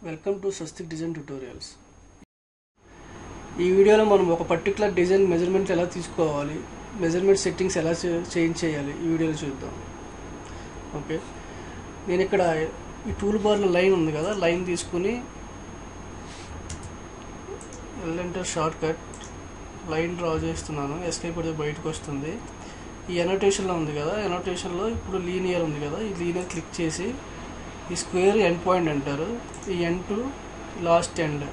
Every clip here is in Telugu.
Welcome to Swastik design tutorials. ఈ వీడియోలో మనం ఒక పర్టికులర్ డిజైన్ మెజర్మెంట్ ఎలా తీసుకోవాలి, మెజర్మెంట్ సెట్టింగ్స్ ఎలా చేంజ్ చేయాలి ఈ వీడియోలో చూద్దాం. ఓకే, నేను ఇక్కడ ఈ టూల్ బార్లో లైన్ ఉంది కదా, లైన్ తీసుకుని enter short cut line draw చేస్తున్నాను. ఎస్కేప్ పడితే బయటకు వస్తుంది. ఈ ఎనోటేషన్లో ఉంది కదా, ఎనోటేషన్లో ఇప్పుడు లీనియర్ ఉంది కదా, ఈ లీనియర్ క్లిక్ చేసి ఈ స్క్వేర్ ఎండ్ పాయింట్ అంటారు, ఈ end to last end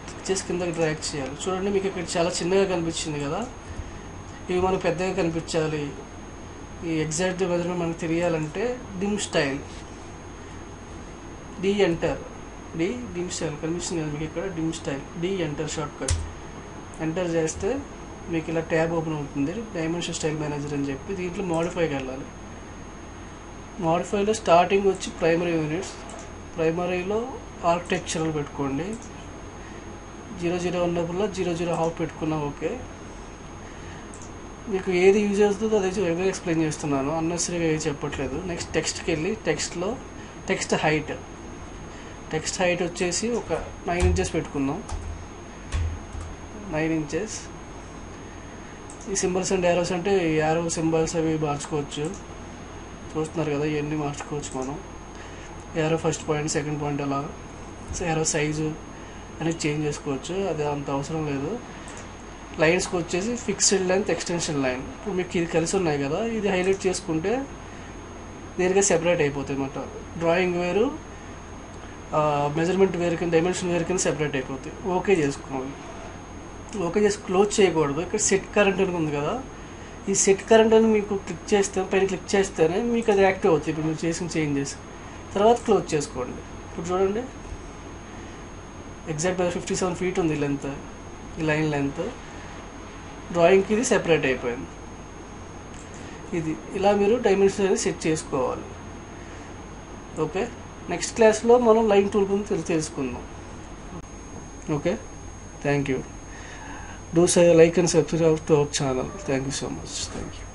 click చేసి కిందకి డ్రాగ్ చేయాలి. చూడండి, మీకు ఇక్కడ చాలా చిన్నగా కనిపించింది కదా, ఇవి మనకు పెద్దగా కనిపించాలి. ఈ ఎగ్జాక్ట్ మెజర్మెంట్ మనకు తెలియాలంటే డిమ్ స్టైల్ డిమ్ స్టైల్ కనిపిస్తుంది కదా మీకు ఇక్కడ, dim style enter short cut enter చేస్తే మీకు ఇలా ట్యాబ్ ఓపెన్ అవుతుంది, డైమెన్షన్ స్టైల్ మేనేజర్ అని చెప్పి. దీంట్లో మోడిఫైకి వెళ్ళాలి. మోడిఫైలో స్టార్టింగ్ వచ్చి ప్రైమరీ యూనిట్స్, ప్రైమరీలో ఆర్కిటెక్చరల్ పెట్టుకోండి. 00 ఉన్నప్పుడు 00 పెట్టుకున్నా ఓకే. మీకు ఏది యూజ్ అవుతుందో అదే ఎక్స్ప్లెయిన్ చేస్తున్నాను, అన్నెసరీగా ఏది చెప్పట్లేదు. నెక్స్ట్ టెక్స్ట్కి వెళ్ళి టెక్స్ట్లో టెక్స్ట్ హైట్ వచ్చేసి ఒక 9 ఇంచెస్ పెట్టుకుందాం. 9 ఇంచెస్. ఈ సింబల్స్ అండ్ యారోస్ అంటే యారో సింబల్స్ అవి మార్చుకోవచ్చు, చూస్తున్నారు కదా, ఇవన్నీ మార్చుకోవచ్చు మనం. Arrow first point, second point, అలా యారో సైజు అనేది చేంజ్ చేసుకోవచ్చు, అది అంత అవసరం లేదు. లైన్స్కి వచ్చేసి ఫిక్స్డ్ లెంత్, ఎక్స్టెన్షన్ లైన్. ఇప్పుడు మీకు ఇది కలిసి ఉన్నాయి కదా, ఇది హైలైట్ చేసుకుంటే నేరుగా సెపరేట్ అయిపోతాయి అన్నమాట. డ్రాయింగ్ వేరు, మెజర్మెంట్ వేరు కింద, డైమెన్షన్ వేరు కింద సెపరేట్ అయిపోతాయి. ఓకే చేసుకోవాలి. ఓకే చేసి క్లోజ్ చేయకూడదు. ఇక్కడ సెట్ కరెంట్ అని ఉంది కదా, ఈ సెట్ కరెంట్ అని మీకు క్లిక్ చేస్తే, పైన క్లిక్ చేస్తేనే మీకు అది యాక్టివ్ అవుతుంది. ఇప్పుడు మీరు చేసిన చేంజెస్ తర్వాత క్లోజ్ చేసుకోండి. ఇప్పుడు చూడండి, ఎగ్జాక్ట్ 57 feet ఉంది లెంత్, ఈ లైన్ లెంత్. డ్రాయింగ్కి ఇది సెపరేట్ అయిపోయింది. ఇది ఇలా మీరు డైమెన్షన్ అనేది సెట్ చేసుకోవాలి. ఓకే, నెక్స్ట్ క్లాస్లో మనం లైన్ టూల్ గురించి తెలుసుకుందాం. Okay, thank you. Do say like and subscribe to our channel. Thank you so much. Thank you.